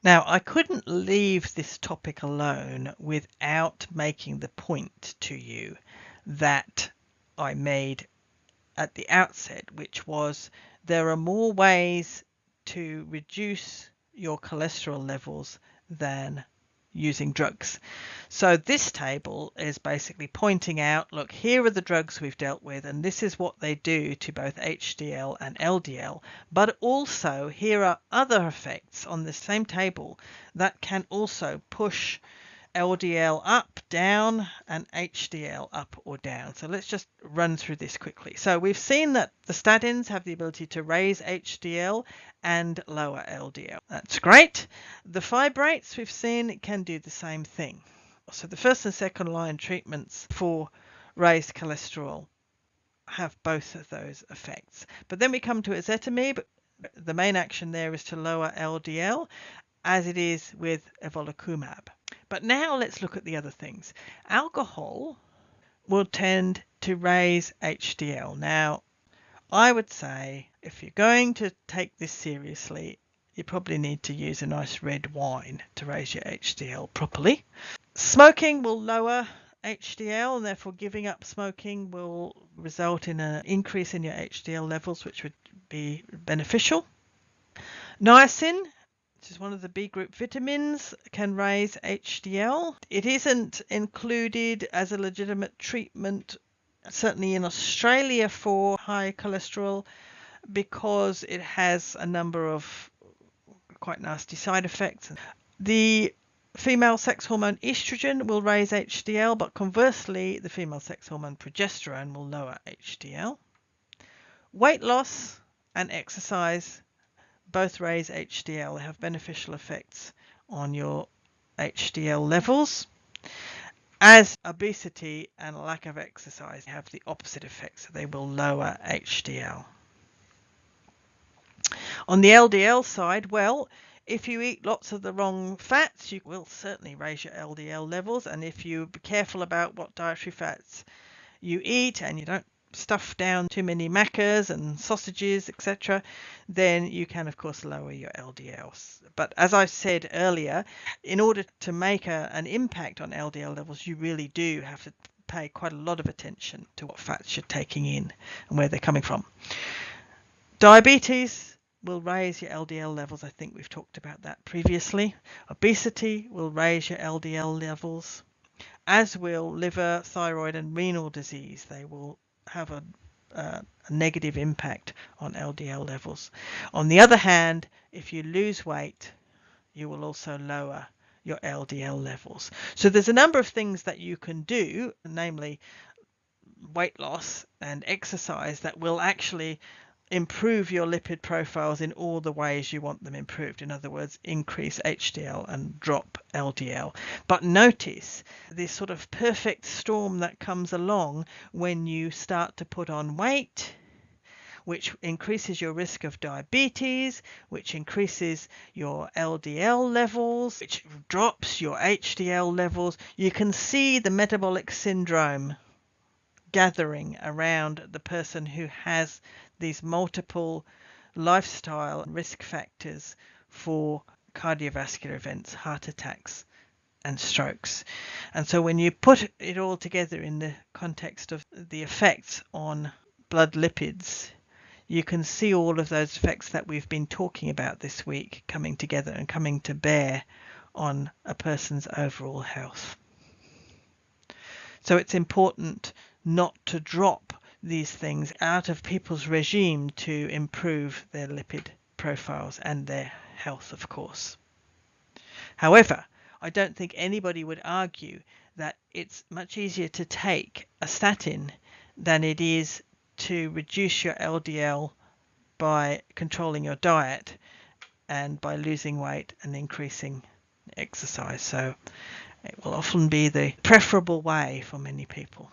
Now, I couldn't leave this topic alone without making the point to you that I made at the outset, which was there are more ways to reduce your cholesterol levels than using drugs. So this table is basically pointing out, look, here are the drugs we've dealt with, and this is what they do to both HDL and LDL. But also here are other effects on the same table that can also push LDL up, down, and HDL up or down. So let's just run through this quickly. So we've seen that the statins have the ability to raise HDL and lower LDL. That's great. The fibrates we've seen can do the same thing. So the first and second line treatments for raised cholesterol have both of those effects. But then we come to ezetimibe. The main action there is to lower LDL, as it is with evolocumab. But now let's look at the other things. Alcohol will tend to raise HDL. Now, I would say if you're going to take this seriously, you probably need to use a nice red wine to raise your HDL properly. Smoking will lower HDL, and therefore giving up smoking will result in an increase in your HDL levels, which would be beneficial. Niacin, which is one of the B group vitamins, can raise HDL. It isn't included as a legitimate treatment, certainly in Australia, for high cholesterol, because it has a number of quite nasty side effects. The female sex hormone estrogen will raise HDL, but conversely, the female sex hormone progesterone will lower HDL. Weight loss and exercise both raise HDL. They have beneficial effects on your HDL levels, as obesity and lack of exercise have the opposite effect, so they will lower HDL. On the LDL side, well, if you eat lots of the wrong fats, you will certainly raise your LDL levels, and if you be careful about what dietary fats you eat and you don't stuff down too many macas and sausages, etc., then you can of course lower your LDLs. But as I said earlier, in order to make an impact on LDL levels, you really do have to pay quite a lot of attention to what fats you're taking in and where they're coming from. Diabetes will raise your LDL levels. I think we've talked about that previously. Obesity will raise your LDL levels, as will liver, thyroid, and renal disease. They will have a negative impact on LDL levels. On the other hand, if you lose weight, you will also lower your LDL levels. So there's a number of things that you can do, namely weight loss and exercise, that will actually improve your lipid profiles in all the ways you want them improved. In other words, increase HDL and drop LDL. But notice this sort of perfect storm that comes along when you start to put on weight, which increases your risk of diabetes, which increases your LDL levels, which drops your HDL levels. You can see the metabolic syndrome gathering around the person who has these multiple lifestyle risk factors for cardiovascular events, heart attacks, and strokes. And so when you put it all together in the context of the effects on blood lipids, you can see all of those effects that we've been talking about this week coming together and coming to bear on a person's overall health. So it's important not to drop these things out of people's regime to improve their lipid profiles and their health, of course. However, I don't think anybody would argue that it's much easier to take a statin than it is to reduce your LDL by controlling your diet and by losing weight and increasing exercise. So it will often be the preferable way for many people.